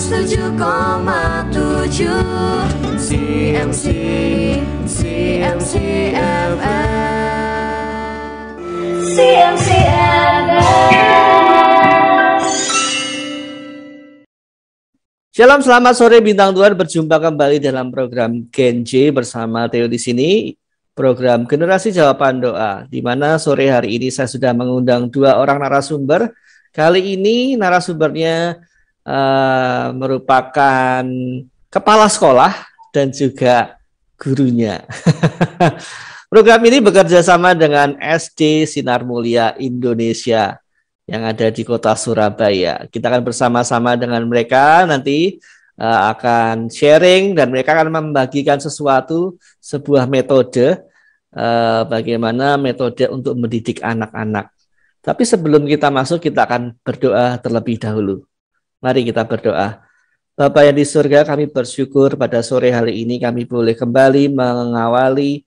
107,7 CMC FM. CMC FM. Shalom, selamat sore bintang Tuhan. Berjumpa kembali dalam program Gen J bersama Theo di sini. Program Generasi Jawaban Doa, di mana sore hari ini saya sudah mengundang 2 orang narasumber. Kali ini narasumbernya merupakan kepala sekolah dan juga gurunya. Program ini bekerja sama dengan SD Sinar Mulia Indonesia yang ada di kota Surabaya. Kita akan bersama-sama dengan mereka nanti akan sharing dan mereka akan membagikan sebuah metode bagaimana metode untuk mendidik anak-anak. Tapi sebelum kita masuk, kita akan berdoa terlebih dahulu. Mari kita berdoa. Bapa yang di surga, kami bersyukur pada sore hari ini kami boleh kembali mengawali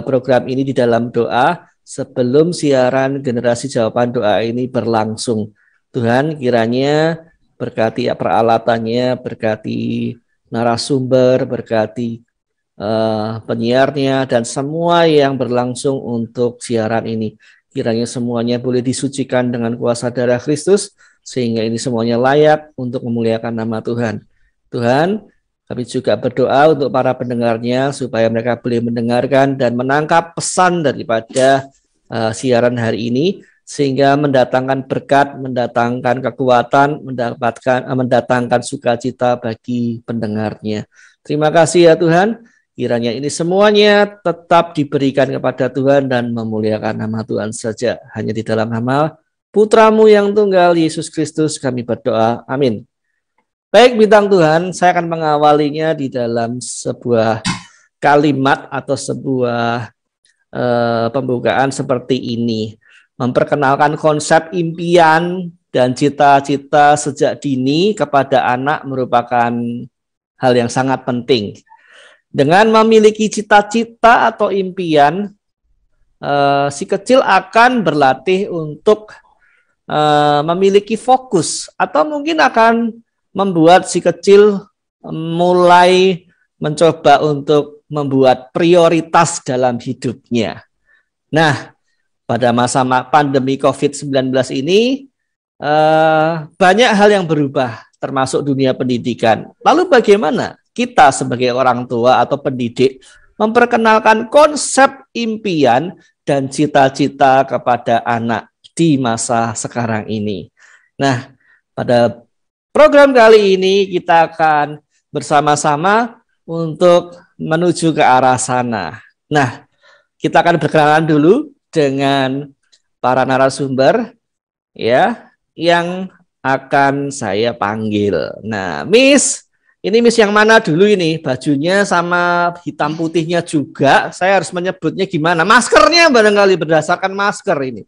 program ini di dalam doa sebelum siaran Generasi Jawaban Doa ini berlangsung. Tuhan, kiranya berkati peralatannya, berkati narasumber, berkati penyiarnya, dan semua yang berlangsung untuk siaran ini. Kiranya semuanya boleh disucikan dengan kuasa darah Kristus, sehingga ini semuanya layak untuk memuliakan nama Tuhan. Tuhan, kami juga berdoa untuk para pendengarnya, supaya mereka boleh mendengarkan dan menangkap pesan daripada siaran hari ini, sehingga mendatangkan berkat, mendatangkan kekuatan, mendatangkan sukacita bagi pendengarnya. Terima kasih ya Tuhan. Kiranya ini semuanya tetap diberikan kepada Tuhan dan memuliakan nama Tuhan saja. Hanya di dalam nama Putra-Mu yang tunggal, Yesus Kristus, kami berdoa. Amin. Baik bintang Tuhan, saya akan mengawalinya di dalam sebuah kalimat atau sebuah pembukaan seperti ini. Memperkenalkan konsep impian dan cita-cita sejak dini kepada anak merupakan hal yang sangat penting. Dengan memiliki cita-cita atau impian, si kecil akan berlatih untuk memiliki fokus, atau mungkin akan membuat si kecil mulai mencoba untuk membuat prioritas dalam hidupnya. Nah, pada masa pandemi COVID-19 ini, banyak hal yang berubah, termasuk dunia pendidikan. Lalu bagaimana kita sebagai orang tua atau pendidik memperkenalkan konsep impian dan cita-cita kepada anak di masa sekarang ini? Nah, pada program kali ini kita akan bersama-sama untuk menuju ke arah sana. Nah, kita akan berkenalan dulu dengan para narasumber ya yang akan saya panggil. Nah, ini Miss yang mana dulu ini? Bajunya sama hitam putihnya juga. Saya harus menyebutnya gimana? Maskernya barangkali berdasarkan masker ini.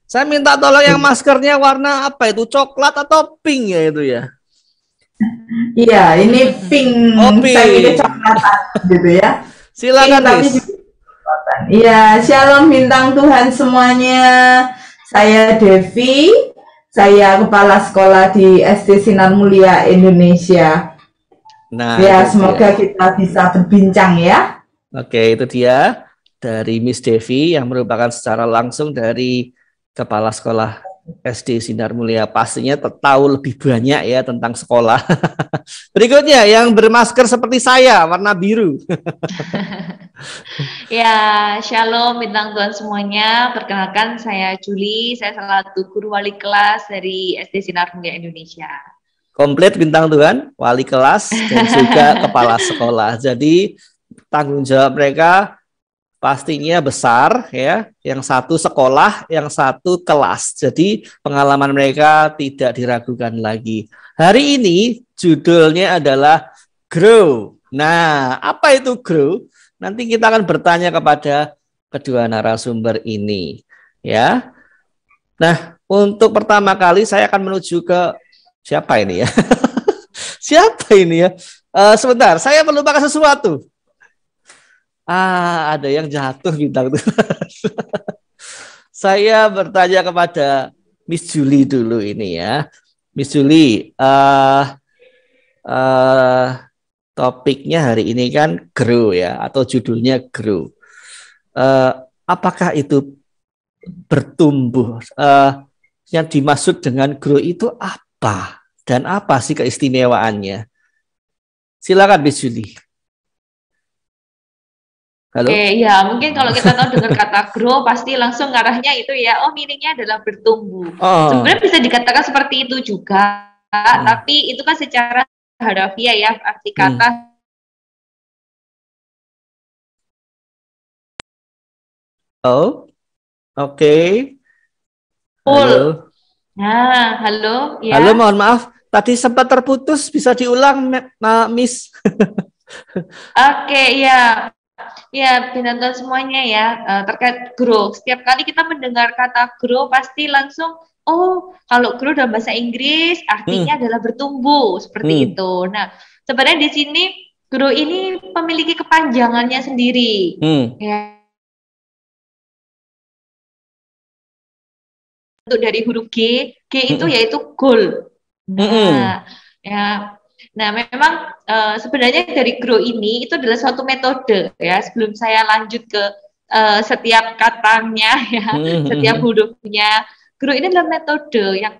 Saya minta tolong yang maskernya warna apa itu? Coklat atau pink ya itu ya? Iya, ini pink. Oh, pink. Saya ini coklatan gitu ya. Silakan, Miss. Iya, shalom bintang Tuhan semuanya. Saya Devi. Saya kepala sekolah di SD Sinar Mulia Indonesia. Nah, ya, semoga kita bisa berbincang ya. Oke, itu dia dari Miss Devi yang merupakan secara langsung dari kepala sekolah SD Sinar Mulia. Pastinya tahu lebih banyak ya tentang sekolah. Berikutnya yang bermasker seperti saya, warna biru. Ya, shalom bintang Tuhan semuanya. Perkenalkan saya Juli, saya salah satu guru wali kelas dari SD Sinar Mulia Indonesia. Komplit bintang Tuhan, wali kelas dan juga kepala sekolah. Jadi tanggung jawab mereka pastinya besar ya. Yang satu sekolah, yang satu kelas. Jadi pengalaman mereka tidak diragukan lagi. Hari ini judulnya adalah Grow. Nah, apa itu Grow? Nanti kita akan bertanya kepada kedua narasumber ini ya. Nah, untuk pertama kali saya akan menuju ke siapa ini ya? Siapa ini ya? Sebentar, saya melupakan sesuatu. Ada yang jatuh bintang Tuhan. Saya bertanya kepada Miss Julie dulu ini ya. Miss Julie, eh, topiknya hari ini kan grow ya, atau judulnya grow. Eh, apakah itu bertumbuh? Yang dimaksud dengan grow itu apa? Dan apa sih keistimewaannya? Silakan, Miss Julie. Halo? Oke, ya mungkin kalau kita tahu dengar kata grow pasti langsung arahnya itu ya, oh meaningnya adalah bertumbuh. Oh. Sebenarnya bisa dikatakan seperti itu juga, tapi itu kan secara harafiah ya, arti kata. Oh, oke. Full. Halo. Nah, halo, ya. Halo, mohon maaf. Tadi sempat terputus, bisa diulang, Miss? Oke, ya. Ya, binatang semuanya ya, terkait grow. Setiap kali kita mendengar kata grow, pasti langsung, oh, kalau grow dalam bahasa Inggris artinya adalah bertumbuh, seperti itu. Nah, sebenarnya di sini grow ini memiliki kepanjangannya sendiri. Ya, untuk dari huruf G itu yaitu goal. Nah, ya. Nah, memang sebenarnya dari grow ini itu adalah suatu metode ya. Sebelum saya lanjut ke setiap katanya ya, setiap hurufnya, grow ini adalah metode yang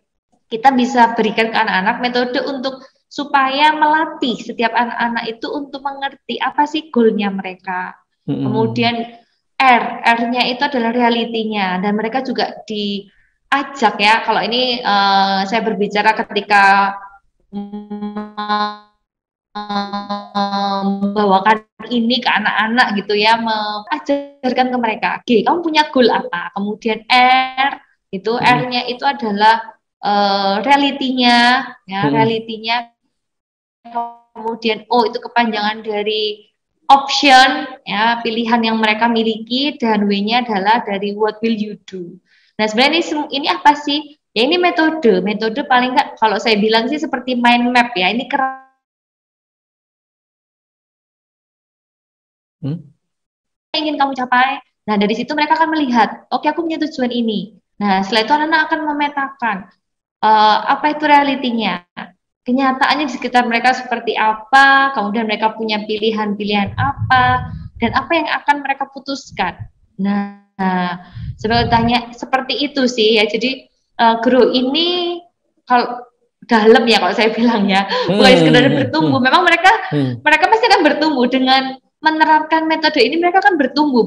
kita bisa berikan ke anak-anak, metode untuk supaya melatih setiap anak-anak itu untuk mengerti apa sih goalnya mereka. Kemudian R-nya itu adalah realitinya, dan mereka juga diajak ya. Kalau ini saya berbicara ketika membawakan ini ke anak-anak gitu ya, mengajarkan ke mereka, oke, kamu punya goal apa? Kemudian R itu R-nya itu adalah realitinya ya, realitinya. Kemudian O itu kepanjangan dari option ya, pilihan yang mereka miliki, dan W-nya adalah dari what will you do. Nah, sebenarnya ini apa sih? Ya ini metode paling enggak kalau saya bilang sih seperti mind map ya. Ini ingin kamu capai. Nah, dari situ mereka akan melihat, oke, aku punya tujuan ini. Nah, setelah itu anak-anak akan memetakan apa itu realitinya, kenyataannya di sekitar mereka seperti apa, kemudian mereka punya pilihan-pilihan apa, dan apa yang akan mereka putuskan. Nah, sebetulnya seperti itu sih ya. Jadi grow ini kalau dalam ya, kalau saya bilangnya bukan sekedar bertumbuh. Memang mereka pasti akan bertumbuh dengan menerapkan metode ini. Mereka akan bertumbuh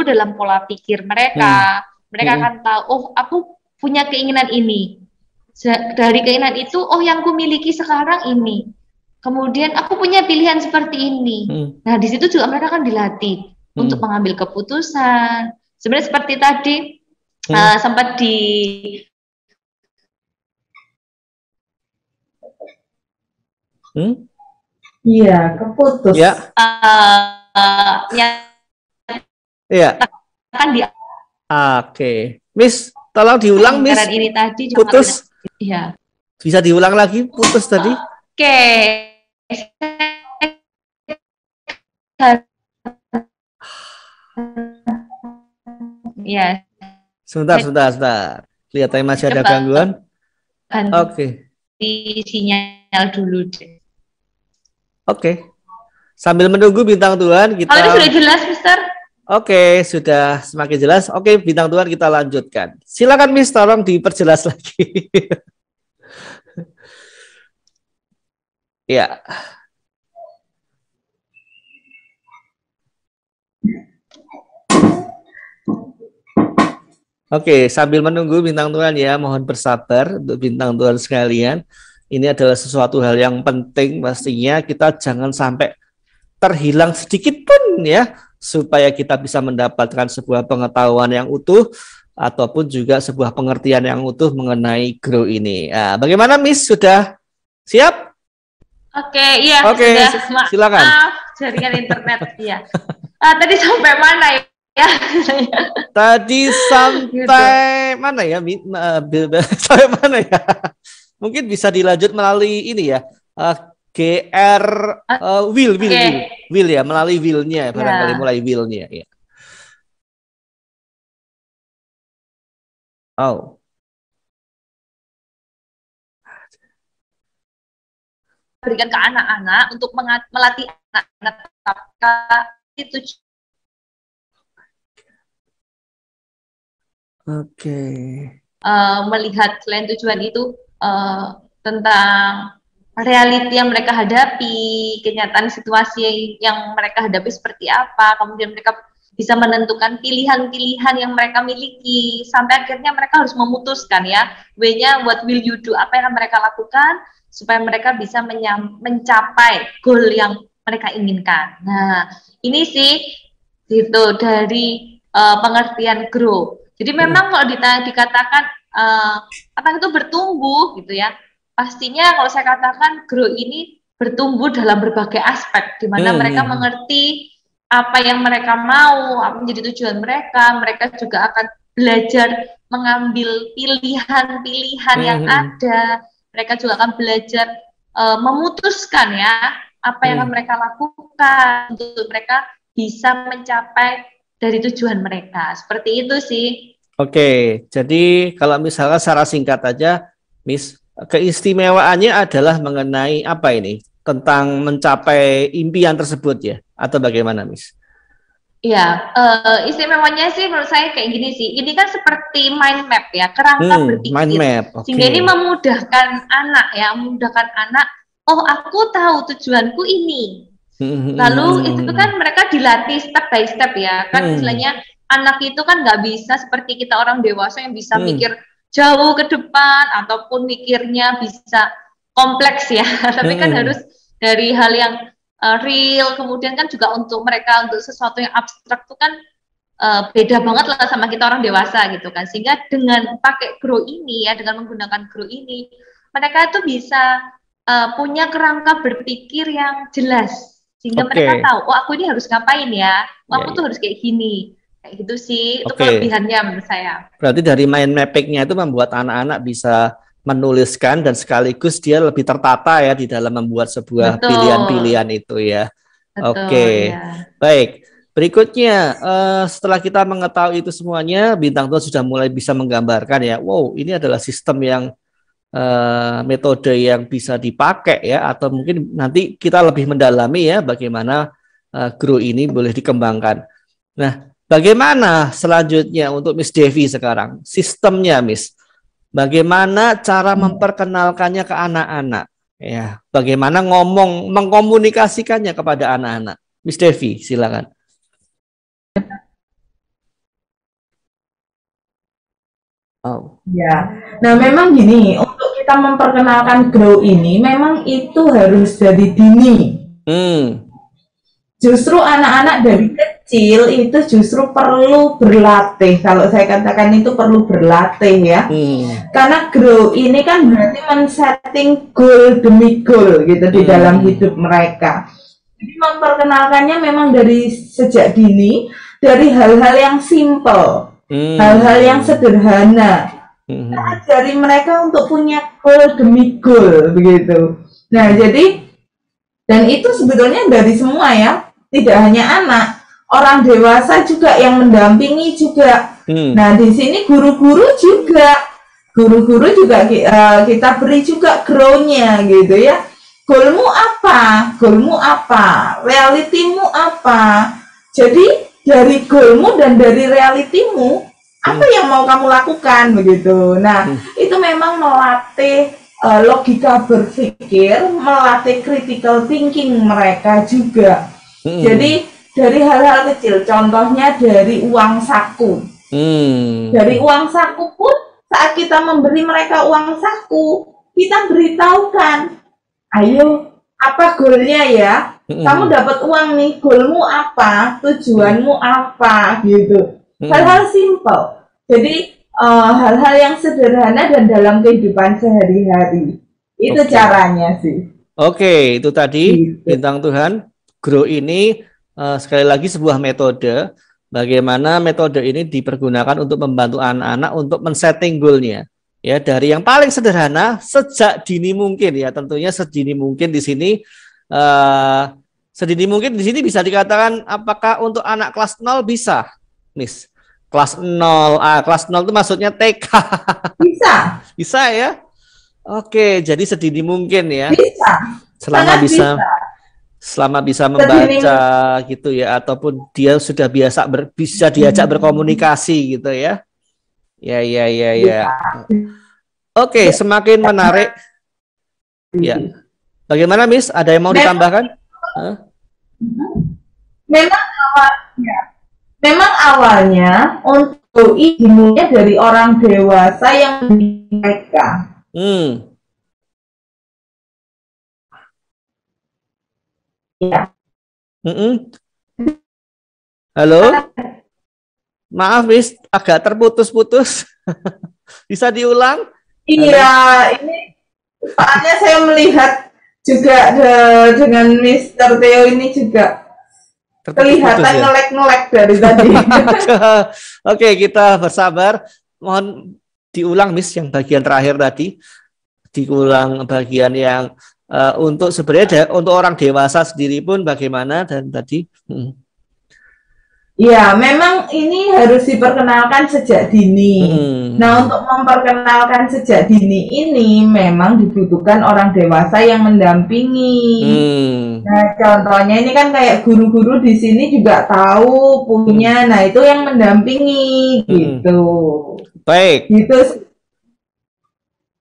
dalam pola pikir mereka. Mereka akan tahu, oh, aku punya keinginan ini. Dari keinginan itu, oh, yang ku miliki sekarang ini. Kemudian aku punya pilihan seperti ini. Nah, di situ juga mereka akan dilatih untuk mengambil keputusan. Sebenarnya seperti tadi sempat di Iya, keputus. Ya. Iya. Kan di Oke. Miss, tolong diulang, Miss. ini tadi putus. Iya. Bisa diulang lagi, putus tadi. Oke. Ya. Sebentar. Kelihatannya masih ada gangguan. Oke. Di sinyal dulu deh. Oke. Sambil menunggu bintang Tuhan kita. Kalau ini sudah jelas, Mister? Oke, sudah semakin jelas. Oke, bintang Tuhan kita lanjutkan. Silakan, Miss, tolong diperjelas lagi. Ya. Oke, sambil menunggu bintang Tuhan ya, mohon bersabar untuk bintang Tuhan sekalian. Ini adalah sesuatu hal yang penting, pastinya kita jangan sampai terhilang sedikit pun ya, supaya kita bisa mendapatkan sebuah pengetahuan yang utuh ataupun juga sebuah pengertian yang utuh mengenai grow ini. Nah, bagaimana, Miss? Sudah siap? Oke, iya. Oke, sudah. Silakan. Maaf, jaringan internet. Iya. Tadi sampai mana ya? Tadi sampai mana ya? Sampai mana ya? Mungkin bisa dilanjut melalui ini ya. GR will ya, melalui will-nya barangkali, mulai will-nya ya. Oh. berikan ke anak-anak untuk melatih anak-anak itu. Oke. Melihat selain tujuan itu tentang realiti yang mereka hadapi, kenyataan situasi yang mereka hadapi seperti apa, kemudian mereka bisa menentukan pilihan-pilihan yang mereka miliki, sampai akhirnya mereka harus memutuskan ya, way-nya what will you do, apa yang mereka lakukan, supaya mereka bisa mencapai goal yang mereka inginkan. Nah, ini sih gitu dari pengertian grow. Jadi memang kalau dikatakan apa itu bertumbuh gitu ya, pastinya kalau saya katakan grow ini bertumbuh dalam berbagai aspek, di mana mereka mengerti apa yang mereka mau, apa menjadi tujuan mereka juga akan belajar mengambil pilihan-pilihan yang ada, mereka juga akan belajar memutuskan ya, apa yang akan mereka lakukan untuk mereka bisa mencapai dari tujuan mereka, seperti itu sih. Oke, jadi kalau misalnya secara singkat aja, Miss, keistimewaannya adalah mengenai apa ini? Tentang mencapai impian tersebut ya? Atau bagaimana, Miss? Ya, istimewanya sih menurut saya kayak gini sih. Ini kan seperti mind map ya, kerangka berpikir. Mind map, okay. Sehingga ini memudahkan anak ya, memudahkan anak. Oh, aku tahu tujuanku ini. Lalu itu kan mereka dilatih step by step ya. Kan istilahnya anak itu kan nggak bisa seperti kita orang dewasa yang bisa mikir jauh ke depan ataupun mikirnya bisa kompleks ya. Tapi kan harus dari hal yang real, kemudian kan juga untuk mereka untuk sesuatu yang abstrak itu kan beda banget lah sama kita orang dewasa gitu kan. Sehingga dengan pakai grow ini ya, dengan menggunakan grow ini, mereka itu bisa punya kerangka berpikir yang jelas. Sehingga mereka tahu, oh aku ini harus ngapain ya, oh aku tuh harus kayak gini. Kayak gitu sih, itu kelebihannya menurut saya. Berarti dari mind mapping-nya itu membuat anak-anak bisa menuliskan dan sekaligus dia lebih tertata ya di dalam membuat sebuah pilihan-pilihan itu ya. Oke, baik. Berikutnya, setelah kita mengetahui itu semuanya, Bintang Tuhan sudah mulai bisa menggambarkan ya, wow ini adalah sistem yang metode yang bisa dipakai ya, atau mungkin nanti kita lebih mendalami ya bagaimana grow ini boleh dikembangkan. Nah, bagaimana selanjutnya untuk Miss Devi sekarang? Sistemnya, Miss. Bagaimana cara memperkenalkannya ke anak-anak? Ya, bagaimana mengkomunikasikannya kepada anak-anak? Miss Devi, silakan. Oh. Ya, nah memang gini, untuk kita memperkenalkan grow ini, memang itu harus dari dini. Justru anak-anak dari kecil itu justru perlu berlatih. Kalau saya katakan itu perlu berlatih ya. Karena grow ini kan berarti men-setting goal demi goal gitu di dalam hidup mereka. Jadi memperkenalkannya memang dari sejak dini, dari hal-hal yang simple, hal-hal yang sederhana. Kita ajari mereka untuk punya goal demi goal begitu. Nah jadi, dan itu sebetulnya dari semua ya. Tidak hanya anak, orang dewasa juga yang mendampingi juga. Nah, di sini guru-guru juga kita beri juga grow-nya gitu ya. Goalmu apa? Goalmu apa? Realitimu apa? Jadi dari goalmu dan dari realitimu, apa yang mau kamu lakukan begitu. Nah, itu memang melatih logika berpikir, melatih critical thinking mereka juga. Jadi dari hal-hal kecil, contohnya dari uang saku. Dari uang saku pun saat kita memberi mereka uang saku, kita beritahukan, ayo apa goalnya ya? Kamu dapat uang nih, goalmu apa? Tujuanmu apa? Gitu. Hal-hal simple. Jadi hal-hal yang sederhana dan dalam kehidupan sehari-hari. Itu caranya sih. Oke, itu tadi Bintang Tuhan. Grow ini sekali lagi sebuah metode, bagaimana metode ini dipergunakan untuk membantu anak-anak untuk men-setting goal-nya. Ya, dari yang paling sederhana sejak dini mungkin ya, tentunya sedini mungkin di sini sedini mungkin di sini bisa dikatakan apakah untuk anak kelas 0 bisa, Miss? Kelas 0, kelas 0 itu maksudnya TK. Bisa. Bisa ya? Oke, jadi sedini mungkin ya. Bisa. Selama Sangat bisa selama bisa membaca gitu ya, ataupun dia sudah bisa diajak berkomunikasi gitu ya. Ya. Oke, semakin menarik. Ya. Bagaimana Miss? Ada yang mau ditambahkan? Memang awalnya untuk dimulai dari orang dewasa yang mereka. Ya. Halo? Maaf Miss, agak terputus-putus. Bisa diulang? Iya, ini soalnya saya melihat juga dengan Mr. Theo ini juga kelihatan ya? Ngelek-ngelek dari tadi. Oke, kita bersabar. Mohon diulang Miss yang bagian terakhir tadi. Diulang bagian yang untuk sebenarnya untuk orang dewasa sendiri pun bagaimana dan tadi. Ya, memang ini harus diperkenalkan sejak dini. Nah, untuk memperkenalkan sejak dini ini memang dibutuhkan orang dewasa yang mendampingi. Nah, contohnya ini kan kayak guru-guru di sini juga tahu punya, nah itu yang mendampingi gitu. Baik. Gitu.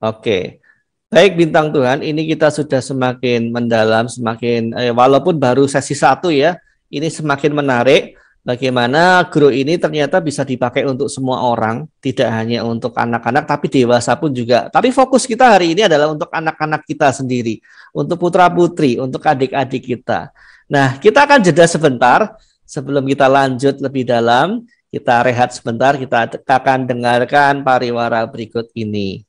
Oke. Baik bintang Tuhan, ini kita sudah semakin mendalam, semakin walaupun baru sesi 1 ya, ini semakin menarik. Bagaimana guru ini ternyata bisa dipakai untuk semua orang, tidak hanya untuk anak-anak, tapi dewasa pun juga. Tapi fokus kita hari ini adalah untuk anak-anak kita sendiri, untuk putra-putri, untuk adik-adik kita. Nah, kita akan jeda sebentar sebelum kita lanjut lebih dalam. Kita rehat sebentar, kita akan dengarkan pariwara berikut ini.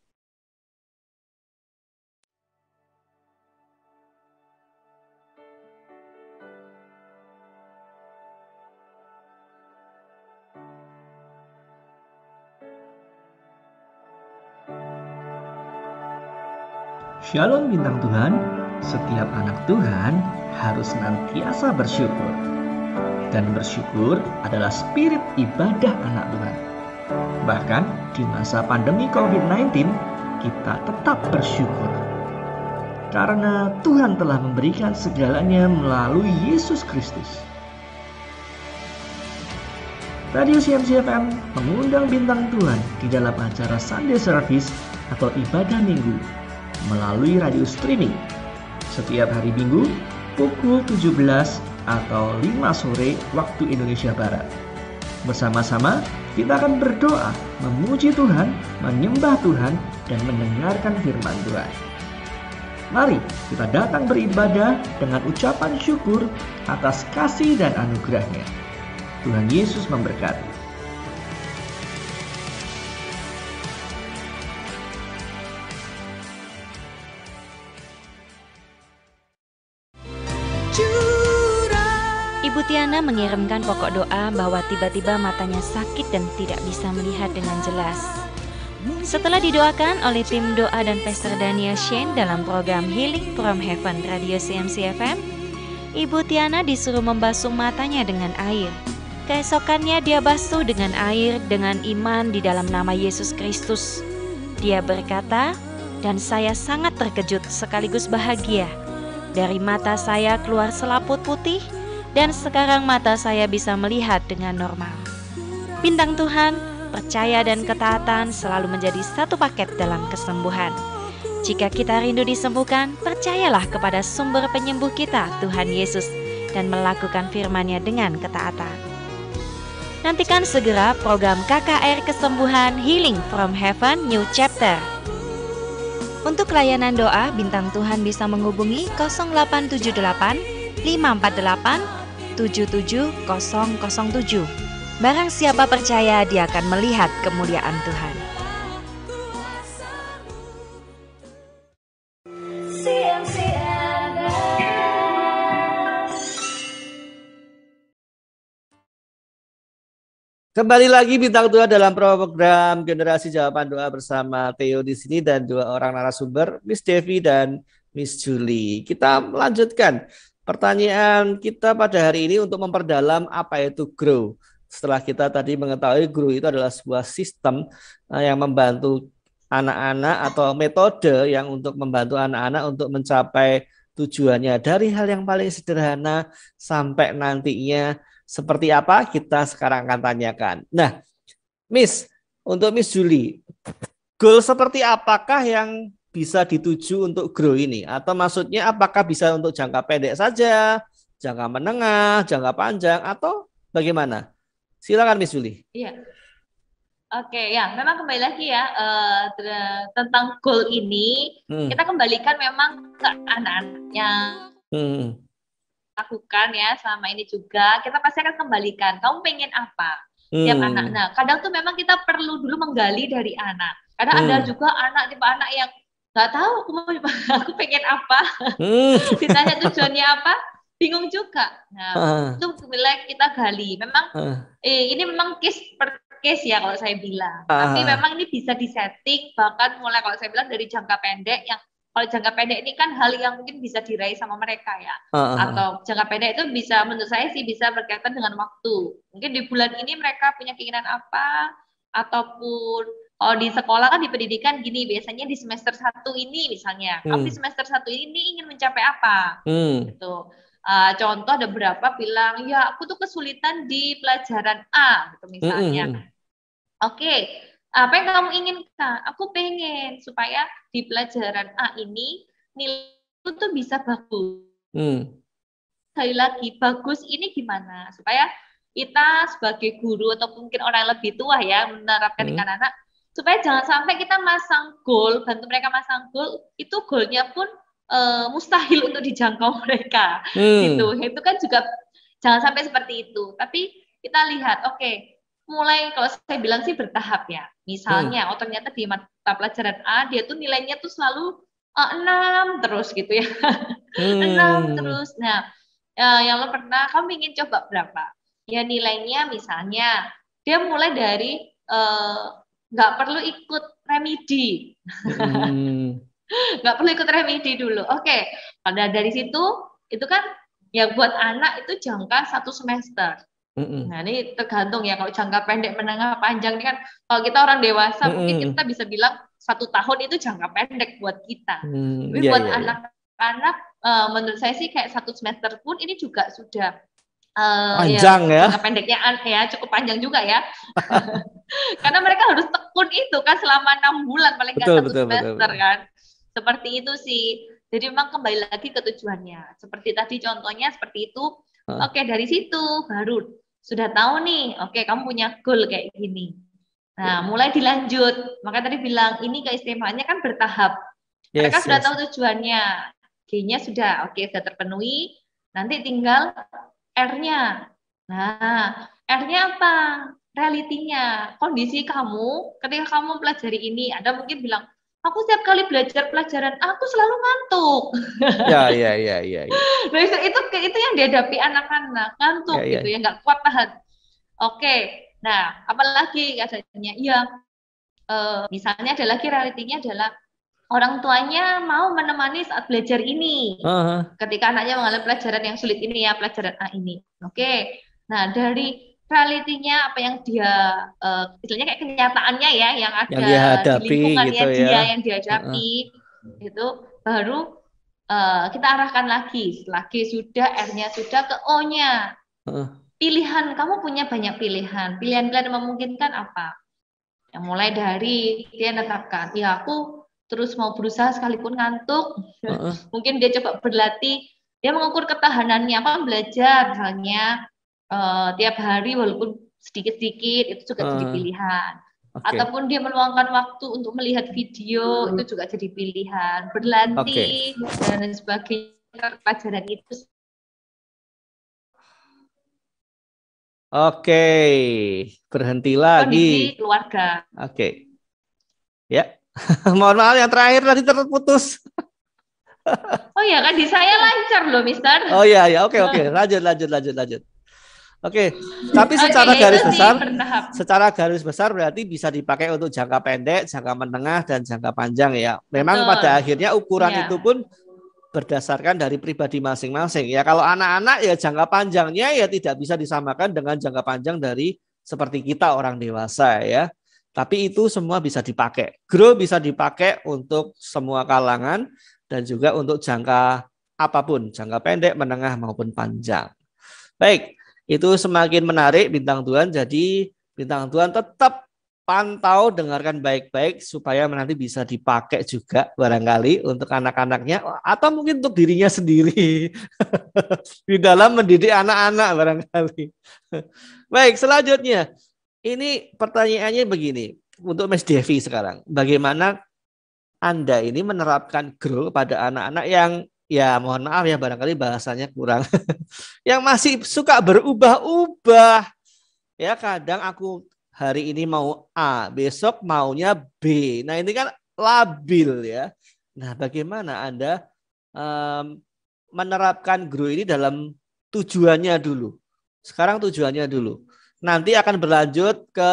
Shalom bintang Tuhan, setiap anak Tuhan harus senantiasa bersyukur. Dan bersyukur adalah spirit ibadah anak Tuhan. Bahkan di masa pandemi COVID-19, kita tetap bersyukur. Karena Tuhan telah memberikan segalanya melalui Yesus Kristus. Radio CMC FM mengundang bintang Tuhan di dalam acara Sunday Service atau ibadah minggu melalui radio streaming setiap hari Minggu pukul 17 atau 5 sore waktu Indonesia Barat. Bersama-sama kita akan berdoa, memuji Tuhan, menyembah Tuhan, dan mendengarkan firman Tuhan. Mari kita datang beribadah dengan ucapan syukur atas kasih dan anugerahnya. Tuhan Yesus memberkati. Ibu Tiana mengirimkan pokok doa bahwa tiba-tiba matanya sakit dan tidak bisa melihat dengan jelas. Setelah didoakan oleh tim doa dan Pastor Daniel Shane dalam program Healing from Heaven Radio CMC FM, Ibu Tiana disuruh membasuh matanya dengan air. Keesokannya dia basuh dengan air dengan iman di dalam nama Yesus Kristus. Dia berkata, dan saya sangat terkejut sekaligus bahagia. Dari mata saya keluar selaput putih, dan sekarang mata saya bisa melihat dengan normal. Bintang Tuhan, percaya dan ketaatan selalu menjadi satu paket dalam kesembuhan. Jika kita rindu disembuhkan, percayalah kepada sumber penyembuh kita, Tuhan Yesus, dan melakukan firman-Nya dengan ketaatan. Nantikan segera program KKR Kesembuhan Healing from Heaven New Chapter. Untuk layanan doa, bintang Tuhan bisa menghubungi 0878 548 77007. Barang siapa percaya, dia akan melihat kemuliaan Tuhan. Kembali lagi bintang Tuhan dalam program Generasi Jawaban Doa bersama Theo di sini dan dua orang narasumber, Miss Devi dan Miss Julie. Kita melanjutkan pertanyaan kita pada hari ini untuk memperdalam apa itu grow. Setelah kita tadi mengetahui grow itu adalah sebuah sistem yang membantu anak-anak atau metode yang untuk membantu anak-anak untuk mencapai tujuannya dari hal yang paling sederhana sampai nantinya seperti apa kita sekarang akan tanyakan. Nah, Miss, untuk Miss Julie, goal seperti apakah yang bisa dituju untuk grow ini? Atau maksudnya apakah bisa untuk jangka pendek saja, jangka menengah, jangka panjang, atau bagaimana? Silakan Miss Julie. Iya. Oke, ya, memang kembali lagi ya tentang goal ini, kita kembalikan memang ke anak-anak yang lakukan ya selama ini juga, kita pasti akan kembalikan, kamu pengen apa? Tiap anak. Nah, kadang tuh memang kita perlu dulu menggali dari anak. Kadang ada juga tipe anak yang nggak tahu aku pengen apa, ditanya tujuannya apa, bingung juga. Nah, itu mulai kita gali. Memang ini memang case per case ya kalau saya bilang. Tapi memang ini bisa disetting, bahkan mulai kalau saya bilang dari jangka pendek yang kalau jangka pendek ini kan hal yang mungkin bisa diraih sama mereka ya. Atau jangka pendek itu bisa menurut saya sih bisa berkaitan dengan waktu. Mungkin di bulan ini mereka punya keinginan apa, ataupun di sekolah kan di pendidikan gini, biasanya di semester 1 ini misalnya, kamu di semester 1 ini ingin mencapai apa? Gitu. Contoh ada beberapa bilang, ya aku tuh kesulitan di pelajaran A, gitu misalnya. Oke, apa yang kamu inginkan? Aku pengen supaya di pelajaran A ini nilai itu tuh bisa bagus. Sekali lagi, bagus ini gimana? Supaya kita sebagai guru atau mungkin orang yang lebih tua ya menerapkan dengan anak, supaya jangan sampai kita masang goal, bantu mereka masang goal, itu goalnya pun mustahil untuk dijangkau mereka, gitu. Itu kan juga jangan sampai seperti itu. Tapi kita lihat, oke, mulai kalau saya bilang sih bertahap ya. Misalnya, ternyata di mata pelajaran A dia tuh nilainya tuh selalu 6 terus gitu ya, 6 terus. Nah, yang lo pernah, kamu ingin coba berapa? Ya nilainya misalnya dia mulai dari nggak perlu ikut remedi. Nggak perlu ikut remedi dulu. Oke, pada dari situ itu kan ya buat anak itu jangka 1 semester. Nah ini tergantung ya, kalau jangka pendek, menengah, panjang ini kan kalau kita orang dewasa mungkin kita bisa bilang 1 tahun itu jangka pendek buat kita. Tapi buat anak-anak menurut saya sih kayak 1 semester pun ini juga sudah panjang ya. Jangka pendeknya ya cukup panjang juga ya. Karena mereka harus tekun itu kan selama 6 bulan paling nggak 1 semester kan. Seperti itu sih. Jadi memang kembali lagi ke tujuannya. Seperti tadi contohnya seperti itu. Oke, dari situ baru sudah tahu nih. Oke, kamu punya goal kayak gini. Nah, mulai dilanjut. Maka tadi bilang ini keistimewaannya kan bertahap. Mereka sudah tahu tujuannya. G-nya sudah sudah terpenuhi. Nanti tinggal R-nya. Nah, R-nya apa? Realitinya. Kondisi kamu ketika kamu pelajari ini, ada mungkin bilang, aku setiap kali belajar pelajaran aku selalu ngantuk. Ya. Nah, itu yang dihadapi anak-anak, ngantuk gitu ya, nggak kuat tahan. Oke, nah apalagi katanya, ya misalnya ada lagi realitinya adalah orang tuanya mau menemani saat belajar ini. Ketika anaknya mengalami pelajaran yang sulit ini ya, pelajaran A ini. Oke, nah dari realitinya apa yang dia istilahnya kayak kenyataannya ya yang ada di lingkungannya gitu dia yang dihadapi itu baru kita arahkan lagi sudah R-nya sudah ke O-nya. Pilihan, kamu punya banyak pilihan yang memungkinkan apa? Yang mulai dari dia menetapkan, ya aku terus mau berusaha sekalipun ngantuk. Mungkin dia coba berlatih, dia mengukur ketahanannya, apa belajar misalnya tiap hari walaupun sedikit-sedikit, itu juga jadi pilihan. Ataupun dia meluangkan waktu untuk melihat video, itu juga jadi pilihan. Berlatih dan sebagainya, pelajaran itu. Berhenti lagi. Kondisi keluarga. Ya, mohon maaf yang terakhir tadi terputus. Oh ya kan di saya lancar loh, Mister. Oh ya, oke. Lanjut. Tapi secara garis besar berarti bisa dipakai untuk jangka pendek, jangka menengah, dan jangka panjang ya. Memang pada akhirnya ukuran itu pun berdasarkan dari pribadi masing-masing. Ya kalau anak-anak ya jangka panjangnya ya tidak bisa disamakan dengan jangka panjang dari seperti kita orang dewasa ya. Tapi itu semua bisa dipakai. Grow bisa dipakai untuk semua kalangan dan juga untuk jangka apapun, jangka pendek, menengah maupun panjang. Baik, itu semakin menarik bintang Tuhan. Jadi bintang Tuhan tetap pantau, dengarkan baik-baik supaya nanti bisa dipakai juga barangkali untuk anak-anaknya atau mungkin untuk dirinya sendiri di dalam mendidik anak-anak barangkali. Baik, selanjutnya ini pertanyaannya begini untuk Mas Devi sekarang. Bagaimana Anda ini menerapkan grow pada anak-anak yang ya mohon maaf ya barangkali bahasanya kurang yang masih suka berubah-ubah. Ya kadang aku hari ini mau A, besok maunya B. Nah ini kan labil ya. Nah bagaimana Anda menerapkan grow ini dalam tujuannya dulu. Sekarang tujuannya dulu. Nanti akan berlanjut ke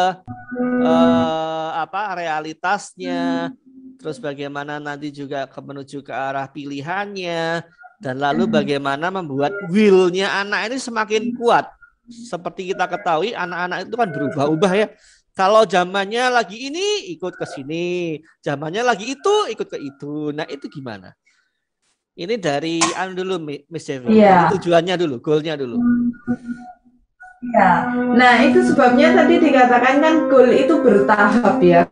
realitasnya. Terus bagaimana nanti juga menuju ke arah pilihannya. Dan lalu bagaimana membuat will-nya anak ini semakin kuat. Seperti kita ketahui anak-anak itu kan berubah-ubah ya. Kalau zamannya lagi ini ikut ke sini, zamannya lagi itu ikut ke itu. Nah itu gimana? Ini dari dulu Miss Devi. Iya. Tujuannya dulu, goalnya dulu. Ya. Nah itu sebabnya tadi dikatakan kan goal itu bertahap ya.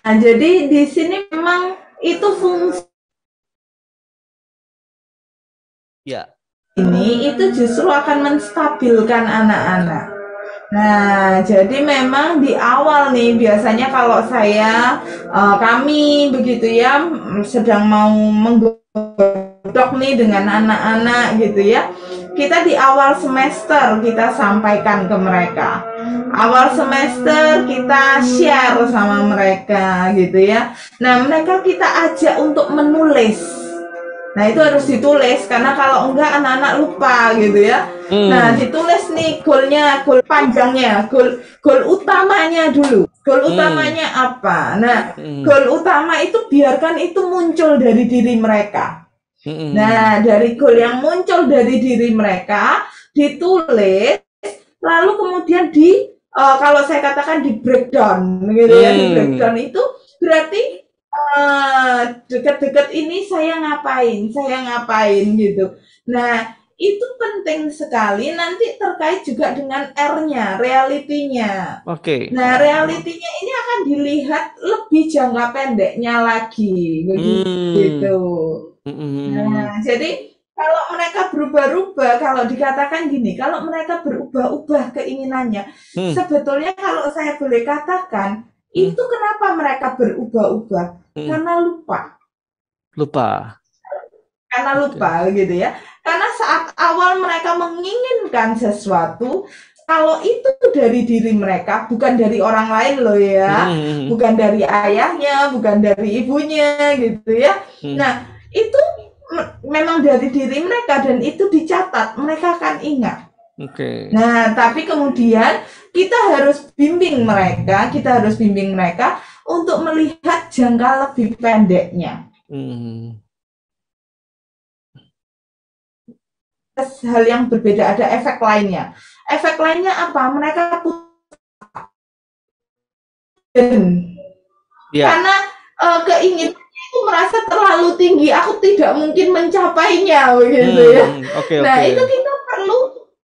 Nah jadi di sini memang itu fungsi. Ya. Ini itu justru akan menstabilkan anak-anak. Nah, jadi memang di awal nih biasanya kalau kami begitu ya sedang mau menggodok nih dengan anak-anak gitu ya. Kita di awal semester kita sampaikan ke mereka. Awal semester kita share sama mereka gitu ya. Nah, mereka kita ajak untuk menulis. Nah itu harus ditulis karena kalau enggak anak-anak lupa gitu ya. Nah ditulis nih goal panjangnya, goal utamanya dulu. Goal utamanya apa? Nah goal utama itu biarkan itu muncul dari diri mereka. Nah dari goal yang muncul dari diri mereka ditulis, lalu kemudian kalau saya katakan di breakdown gitu ya. Di breakdown itu berarti dekat-dekat ini saya ngapain gitu. Nah itu penting sekali nanti terkait juga dengan R-nya, realitinya. Oke. Nah realitinya ini akan dilihat lebih jangka pendeknya lagi begitu. Nah jadi kalau mereka berubah-ubah, kalau dikatakan gini, kalau mereka berubah-ubah keinginannya, sebetulnya kalau saya boleh katakan itu kenapa mereka berubah-ubah? Karena lupa. Karena lupa gitu ya. Karena saat awal mereka menginginkan sesuatu, kalau itu dari diri mereka, bukan dari orang lain loh ya, bukan dari ayahnya, bukan dari ibunya gitu ya. Nah itu memang dari diri mereka dan itu dicatat, mereka akan ingat. Nah tapi kemudian kita harus bimbing mereka untuk melihat jangka lebih pendeknya. Hal yang berbeda, ada efek lainnya. Efek lainnya apa? Mereka karena keinginannya itu merasa terlalu tinggi, aku tidak mungkin mencapainya begitu ya. Itu kita perlu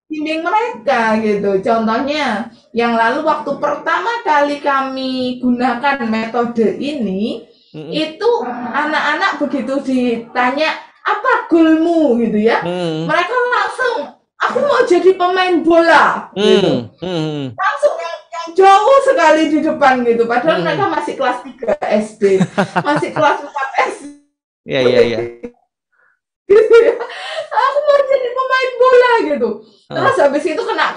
bimbing mereka gitu. Contohnya yang lalu waktu pertama kali kami gunakan metode ini, itu anak-anak begitu ditanya apa goalmu gitu ya, mereka langsung aku mau jadi pemain bola gitu. Langsung yang jauh sekali di depan gitu, padahal mereka masih kelas 3 SD, masih kelas 4 SD. Iya. Gitu ya. Aku mau jadi pemain bola gitu. Terus habis itu kena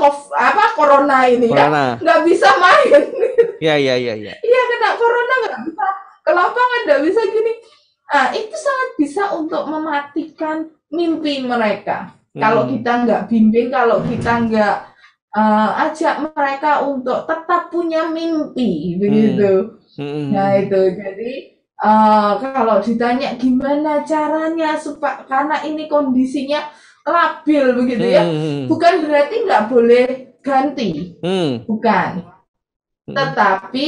corona ini ya, nggak bisa main. Iya. Iya kena corona nggak bisa ke lapangan, nggak bisa gini. Nah itu sangat bisa untuk mematikan mimpi mereka. Kalau kita nggak bimbing, kalau kita nggak ajak mereka untuk tetap punya mimpi begitu. Nah itu jadi kalau ditanya gimana caranya supaya, karena ini kondisinya labil begitu ya, bukan berarti nggak boleh ganti, bukan. tetapi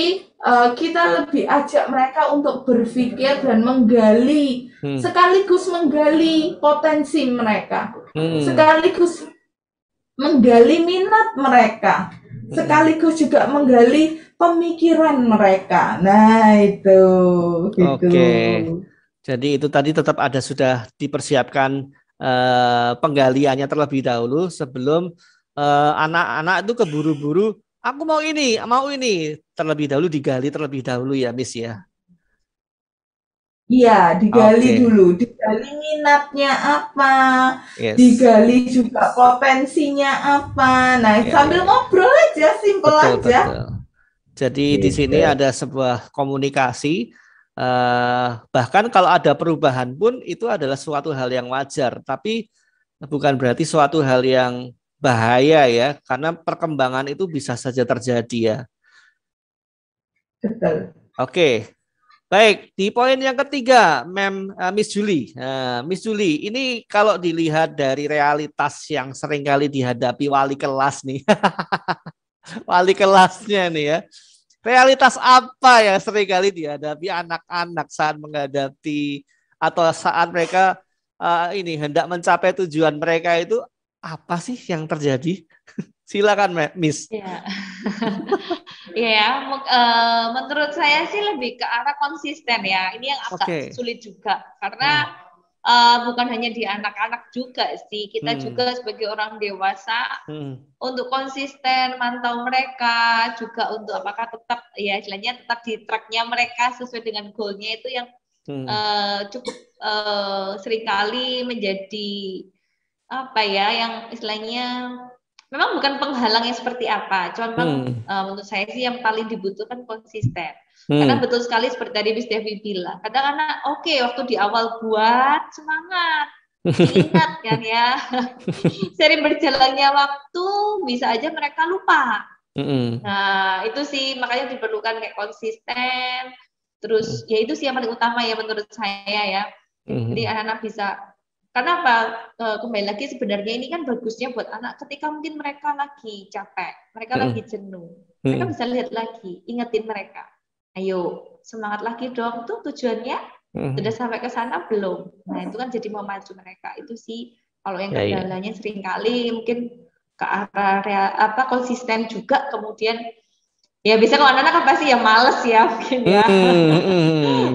kita lebih ajak mereka untuk berpikir dan menggali, sekaligus menggali potensi mereka, sekaligus menggali minat mereka, sekaligus juga menggali pemikiran mereka. Nah, itu gitu. Oke. Jadi itu tadi tetap ada sudah dipersiapkan penggaliannya terlebih dahulu sebelum anak-anak itu keburu-buru, aku mau ini, terlebih dahulu digali terlebih dahulu ya, Miss ya. Iya, Oke. digali dulu, digali minatnya apa, Yes. digali juga potensinya apa. Nah, Ya, sambil ya. ngobrol aja, simpel Betul, aja. betul. Jadi di sini Gitu. ada sebuah komunikasi, bahkan kalau ada perubahan pun itu adalah suatu hal yang wajar, tapi bukan berarti suatu hal yang bahaya ya, karena perkembangan itu bisa saja terjadi ya. Betul. Oke, baik. Di poin yang ketiga, Miss Julie. Miss Julie, ini kalau dilihat dari realitas yang seringkali dihadapi wali kelas nih, wali kelasnya nih ya. Realitas apa yang seringkali dihadapi anak-anak saat menghadapi atau saat mereka ini hendak mencapai tujuan mereka itu apa sih yang terjadi? Silakan, Miss. Iya. Iya, menurut saya sih lebih ke arah konsisten ya. Ini yang agak Oke. sulit juga karena bukan hanya di anak-anak juga sih, kita juga sebagai orang dewasa untuk konsisten mantau mereka, juga untuk apakah tetap ya istilahnya tetap di tracknya mereka sesuai dengan goalnya itu yang cukup seringkali menjadi apa ya, yang istilahnya memang bukan penghalangnya seperti apa, cuma memang menurut saya sih yang paling dibutuhkan konsisten. Karena betul sekali seperti tadi Miss Devi bilang, kadang anak oke, waktu di awal buat semangat, ingat kan ya, sering berjalannya waktu bisa aja mereka lupa. Nah itu sih makanya diperlukan kayak konsisten, terus ya itu sih yang paling utama ya menurut saya ya. Jadi anak-anak bisa, karena apa, kembali lagi sebenarnya ini kan bagusnya buat anak ketika mungkin mereka lagi capek, mereka lagi jenuh, mereka bisa lihat lagi, ingetin mereka, ayo semangat lagi dong, tuh tujuannya sudah sampai ke sana belum. Nah itu kan jadi memacu mereka. Itu sih kalau yang kendalanya seringkali mungkin ke arah konsisten juga, kemudian ya bisa kalau anak-anak kan pasti ya males ya mungkin ya.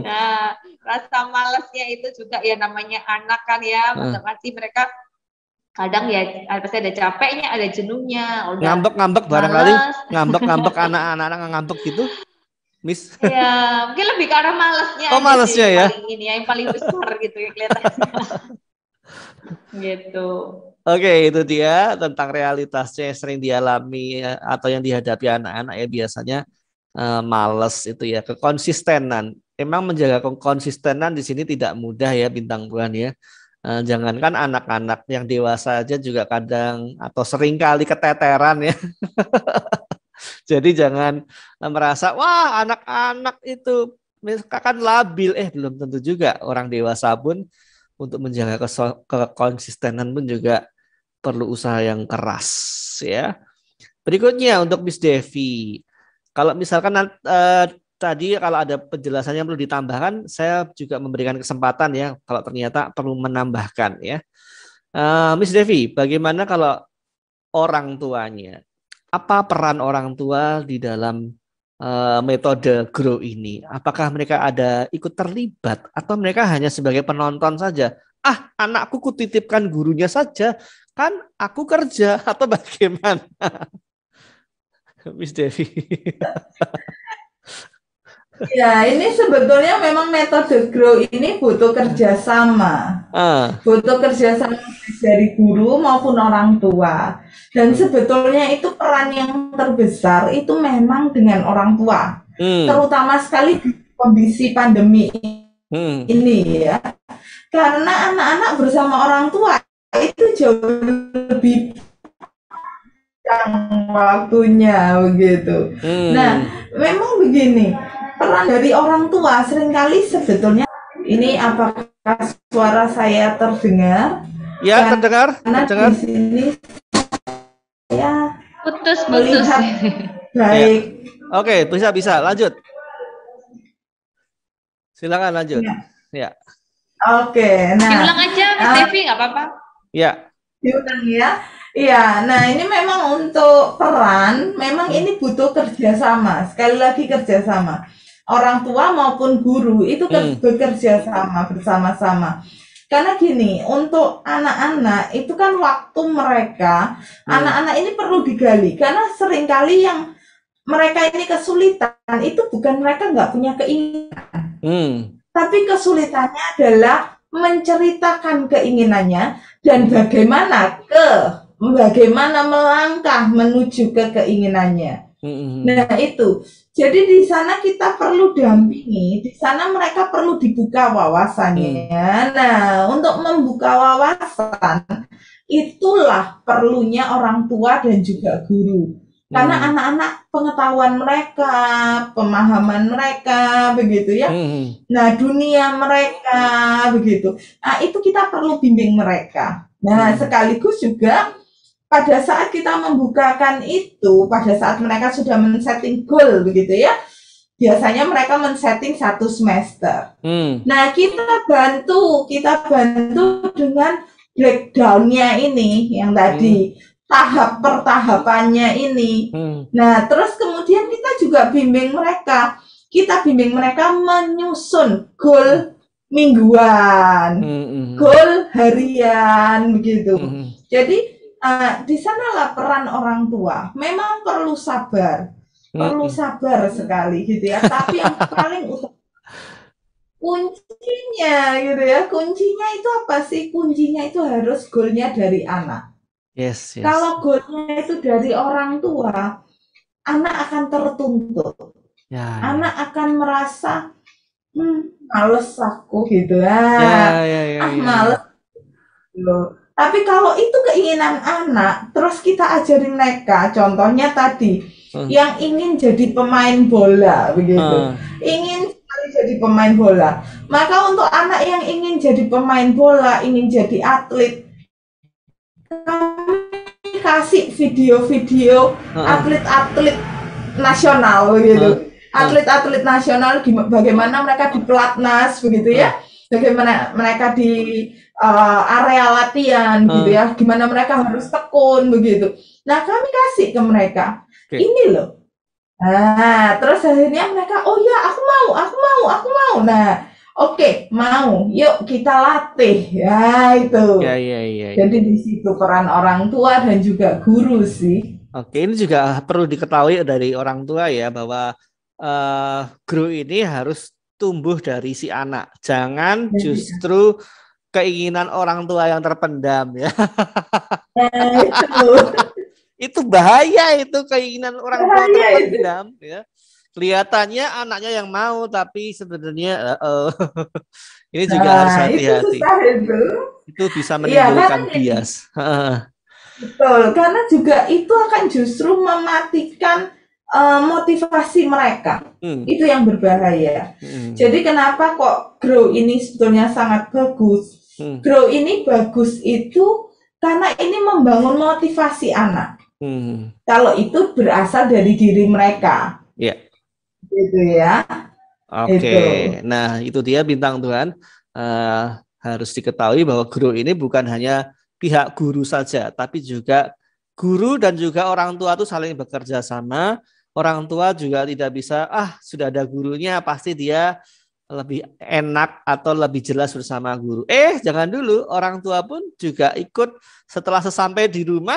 Nah rasa malesnya itu juga ya namanya anak kan ya, pasti mereka kadang ya pasti ada capeknya, ada jenuhnya, ngambek-ngambek barangkali, ngambek-ngambek anak-anak ngambek gitu, Miss. Ya mungkin lebih ke arah malesnya aja malesnya sih, ya. Yang paling besar gitu ya kelihatannya. Gitu. Oke, itu dia tentang realitasnya yang sering dialami atau yang dihadapi anak-anak ya, biasanya males itu ya, kekonsistenan. Emang menjaga konsistenan di sini tidak mudah ya, Bintang Buan ya. Jangankan anak-anak, yang dewasa aja juga kadang atau seringkali keteteran ya. Jadi jangan merasa wah anak-anak itu kan labil, belum tentu juga. Orang dewasa pun untuk menjaga kekonsistenan pun juga perlu usaha yang keras ya. Berikutnya untuk Miss Devi, kalau misalkan tadi kalau ada penjelasan yang perlu ditambahkan, saya juga memberikan kesempatan ya kalau ternyata perlu menambahkan ya. Miss Devi, bagaimana kalau orang tuanya? Apa peran orang tua di dalam metode GROW ini? Apakah mereka ada ikut terlibat atau mereka hanya sebagai penonton saja? Anakku kutitipkan gurunya saja, kan aku kerja, atau bagaimana? Miss Devi. Ya, ini sebetulnya memang metode GROW ini butuh kerjasama. Butuh kerjasama dari guru maupun orang tua. Dan sebetulnya itu peran yang terbesar itu memang dengan orang tua. Terutama sekali di kondisi pandemi ini ya. Karena anak-anak bersama orang tua itu jauh lebih waktunya begitu. Nah, memang begini, peran dari orang tua seringkali sebetulnya ini, apakah suara saya terdengar? Ya, terdengar. Karena di sini saya putus. melihat Baik. Oke, bisa lanjut. Silakan lanjut. Ya. Oke, nah. Diulang aja, Miss Devi, nggak apa-apa. Ya. Diulang ya. Iya, nah ini memang untuk peran, memang ini butuh kerjasama. Sekali lagi kerjasama. Orang tua maupun guru itu bekerja sama bersama-sama. Karena gini, untuk anak-anak itu kan waktu mereka, anak-anak ini perlu digali. Karena seringkali yang mereka ini kesulitan, itu bukan mereka nggak punya keinginan. Tapi kesulitannya adalah menceritakan keinginannya dan bagaimana melangkah menuju ke keinginannya. Nah itu, jadi di sana kita perlu dampingi, di sana mereka perlu dibuka wawasannya. Nah, untuk membuka wawasan, itulah perlunya orang tua dan juga guru. Karena anak-anak pengetahuan mereka, pemahaman mereka, begitu ya. Nah, dunia mereka, begitu. Nah, itu kita perlu bimbing mereka. Nah, sekaligus juga pada saat kita membukakan itu, pada saat mereka sudah men-setting goal, begitu ya. Biasanya mereka men-setting 1 semester. Nah, kita bantu dengan breakdown-nya ini, yang tadi. Tahap pertahapannya ini. Nah, terus kemudian kita juga bimbing mereka. Kita bimbing mereka menyusun goal mingguan, goal harian, begitu. Jadi di sanalah peran orang tua. Memang perlu sabar sekali, gitu ya. Tapi yang paling utama kuncinya, gitu ya. Kuncinya itu apa sih? Kuncinya itu harus goalnya dari anak. Yes. Kalau goalnya itu dari orang tua, anak akan tertuntut. Anak akan merasa, males aku gitu males. Tapi kalau itu keinginan anak, terus kita ajarin mereka, contohnya tadi, yang ingin jadi pemain bola, begitu, ingin sekali jadi pemain bola. Maka untuk anak yang ingin jadi pemain bola, ingin jadi atlet, kami kasih video-video atlet-atlet nasional gitu. Atlet-atlet nasional bagaimana mereka di pelatnas begitu ya. Bagaimana mereka di area latihan gitu ya. Gimana mereka harus tekun begitu. Nah, kami kasih ke mereka. Ini loh. Nah, terus akhirnya mereka, oh ya, aku mau. Nah, oke, mau. Yuk kita latih. Ya, itu. Ya. Jadi di situ peran orang tua dan juga guru sih. Oke, ini juga perlu diketahui dari orang tua ya, bahwa guru ini harus tumbuh dari si anak. Jangan justru keinginan orang tua yang terpendam ya. Itu bahaya, itu keinginan orang tua terpendam ya. Kelihatannya anaknya yang mau, tapi sebenarnya ini juga harus hati-hati. Itu bisa menimbulkan bias. Betul, karena juga itu akan justru mematikan motivasi mereka. Itu yang berbahaya. Jadi kenapa kok Grow ini sebetulnya sangat bagus? Grow ini bagus itu karena ini membangun motivasi anak. Kalau itu berasal dari diri mereka. Iya. Gitu ya. Oke. Nah, itu dia bintang Tuhan. Harus diketahui bahwa Grow ini bukan hanya pihak guru saja, tapi juga guru dan juga orang tua itu saling bekerja sama. Orang tua juga tidak bisa, sudah ada gurunya, pasti dia lebih enak atau lebih jelas bersama guru. Jangan dulu, orang tua pun juga ikut setelah sesampai di rumah.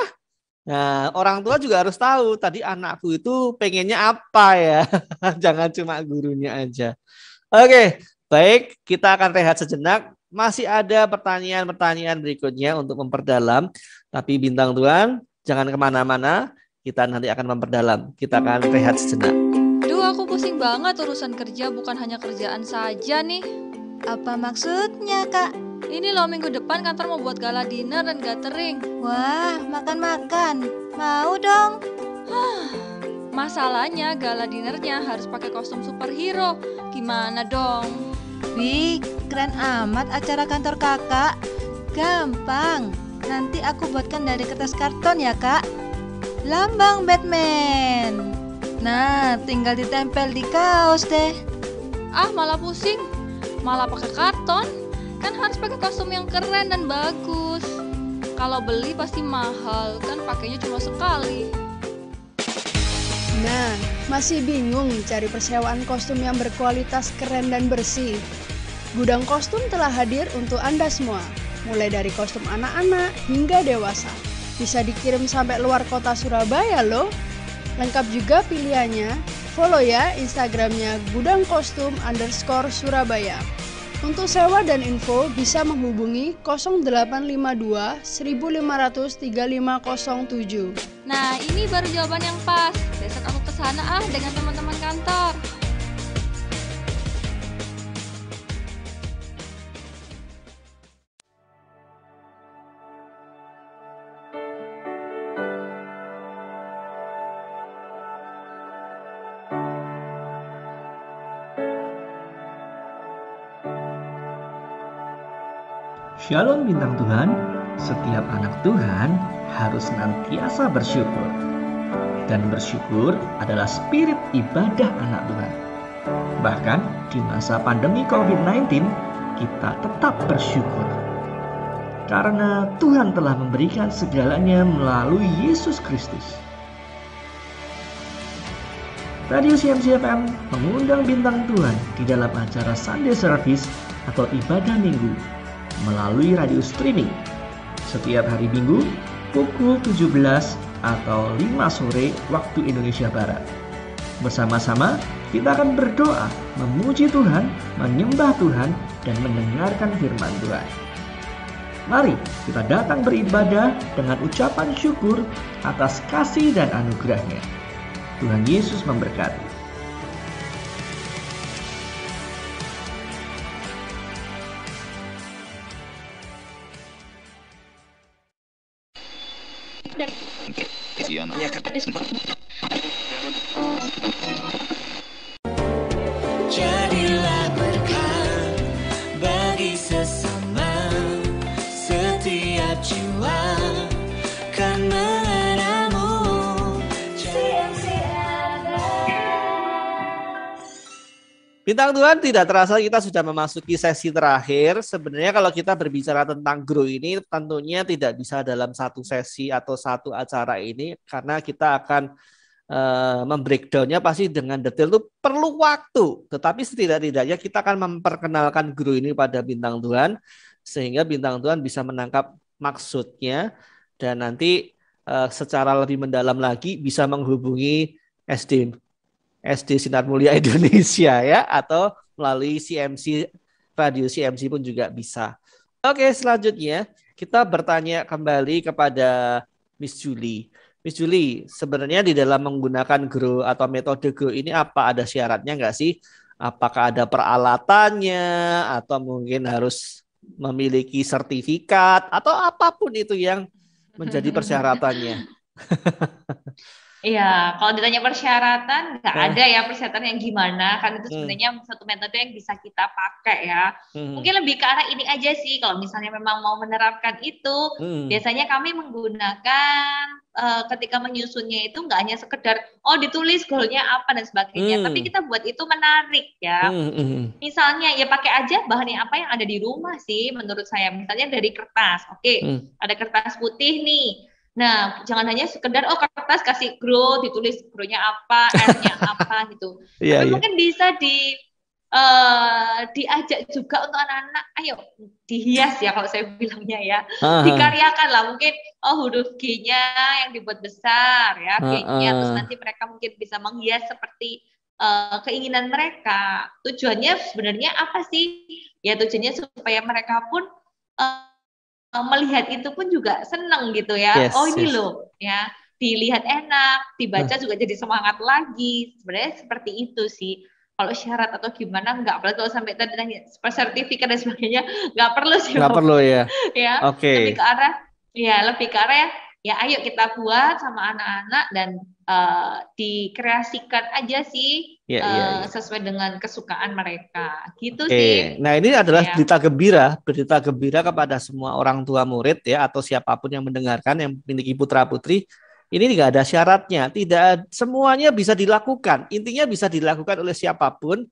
Nah, orang tua juga harus tahu, tadi anakku itu pengennya apa ya. Jangan cuma gurunya aja. Oke, baik, kita akan rehat sejenak. Masih ada pertanyaan-pertanyaan berikutnya untuk memperdalam. Tapi bintang Tuhan, jangan kemana-mana. Kita nanti akan memperdalam. Kita akan rehat sejenak. Duh, aku pusing banget urusan kerja, bukan hanya kerjaan saja nih. Apa maksudnya, Kak? Ini loh, minggu depan kantor mau buat gala dinner dan gathering. Wah, makan-makan. Mau dong. Masalahnya gala dinernya harus pakai kostum superhero. Gimana dong? Wih, keren amat acara kantor kakak. Gampang. Nanti aku buatkan dari kertas karton ya, Kak. Lambang Batman. Nah, tinggal ditempel di kaos deh. Ah, malah pusing. Malah pakai karton. Kan harus pakai kostum yang keren dan bagus. Kalau beli pasti mahal, kan pakainya cuma sekali. Nah, masih bingung cari persewaan kostum yang berkualitas keren dan bersih? Gudang Kostum telah hadir untuk Anda semua, mulai dari kostum anak-anak hingga dewasa. Bisa dikirim sampai luar kota Surabaya loh. Lengkap juga pilihannya, follow ya Instagramnya Gudang Kostum _Surabaya. Untuk sewa dan info bisa menghubungi 0852 1500 3507. Nah, ini baru jawaban yang pas. Besok aku kesana dengan teman-teman kantor. Shalom bintang Tuhan, setiap anak Tuhan harus senantiasa bersyukur. Dan bersyukur adalah spirit ibadah anak Tuhan. Bahkan di masa pandemi COVID-19, kita tetap bersyukur. Karena Tuhan telah memberikan segalanya melalui Yesus Kristus. Radio CMC FM mengundang bintang Tuhan di dalam acara Sunday Service atau ibadah minggu melalui radio streaming setiap hari Minggu pukul 17 atau 5 sore waktu Indonesia Barat. Bersama-sama kita akan berdoa, memuji Tuhan, menyembah Tuhan, dan mendengarkan firman Tuhan. Mari kita datang beribadah dengan ucapan syukur atas kasih dan anugerah-Nya. Tuhan Yesus memberkati. Jadilah berkat bagi sesama, setiap jiwa kan mengenalmu. Bintang Tuhan, tidak terasa kita sudah memasuki sesi terakhir. Sebenarnya kalau kita berbicara tentang grow ini tentunya tidak bisa dalam satu sesi atau satu acara ini, karena kita akan membreakdownnya pasti dengan detail itu perlu waktu. Tetapi setidak-tidaknya kita akan memperkenalkan grow ini pada bintang Tuhan, sehingga bintang Tuhan bisa menangkap maksudnya, dan nanti secara lebih mendalam lagi bisa menghubungi SD Sinar Mulia Indonesia ya, atau melalui CMC, radio CMC pun juga bisa. Oke, selanjutnya kita bertanya kembali kepada Miss Julie. Miss Julie, sebenarnya di dalam menggunakan grow atau metode grow ini apa ada syaratnya nggak sih? Apakah ada peralatannya atau mungkin harus memiliki sertifikat atau apapun itu yang menjadi persyaratannya? Iya, kalau ditanya persyaratan, nggak ada ya persyaratan yang gimana, kan itu sebenarnya satu metode yang bisa kita pakai ya. Mungkin lebih ke arah ini aja sih, kalau misalnya memang mau menerapkan itu, biasanya kami menggunakan ketika menyusunnya itu nggak hanya sekedar, ditulis goalnya apa dan sebagainya, tapi kita buat itu menarik ya. Misalnya ya pakai aja bahannya apa yang ada di rumah sih, menurut saya. Misalnya dari kertas, ada kertas putih nih. Nah, jangan hanya sekedar kertas kasih grow, ditulis grow-nya apa, R-nya apa gitu. Tapi mungkin bisa diajak juga untuk anak-anak, ayo dihias ya kalau saya bilangnya ya. Dikaryakan lah, mungkin huruf G-nya yang dibuat besar ya, G-nya, terus nanti mereka mungkin bisa menghias seperti keinginan mereka. Tujuannya sebenarnya apa sih? Ya tujuannya supaya mereka pun melihat itu pun juga senang gitu ya. Ini loh ya, dilihat enak, dibaca juga jadi semangat lagi. Sebenarnya seperti itu sih. Kalau syarat atau gimana enggak, apalagi kalau sampai tadi tanya sertifikat dan sebagainya, enggak perlu sih. Enggak perlu ya. Ya. Lebih ke arah ya ayo kita buat sama anak-anak dan dikreasikan aja sih sesuai dengan kesukaan mereka gitu sih. Nah ini adalah berita gembira kepada semua orang tua murid ya, atau siapapun yang mendengarkan yang memiliki putra putri, Ini nggak ada syaratnya, tidak semuanya bisa dilakukan. Intinya bisa dilakukan oleh siapapun.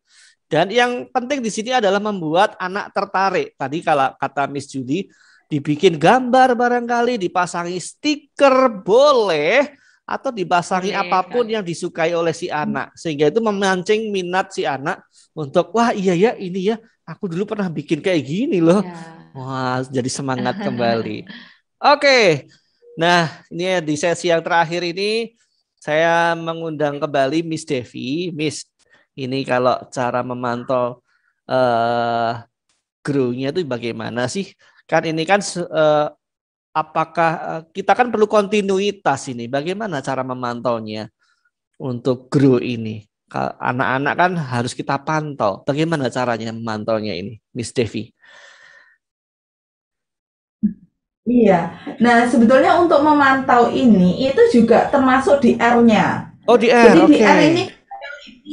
Dan yang penting di sini adalah membuat anak tertarik. Tadi kalau kata Miss Julie, dibikin gambar barangkali, dipasangi stiker boleh, atau dipasangi Boleh, apapun Kak. yang disukai oleh si anak. Sehingga itu memancing minat si anak untuk, wah iya ya ini ya, aku dulu pernah bikin kayak gini loh. Ya. Wah, jadi semangat kembali. Oke. Nah, ini di sesi yang terakhir ini saya mengundang kembali Miss Devi. Miss, ini kalau cara memantau grow-nya itu bagaimana sih? Kan ini kan apakah kita kan perlu kontinuitas ini? Bagaimana cara memantaunya untuk grow ini? Anak-anak kan harus kita pantau. Bagaimana caranya memantaunya ini, Miss Devi? Iya. Nah, sebetulnya untuk memantau ini itu juga termasuk di R-nya. Oh, di R. Jadi di Oke. R ini reality.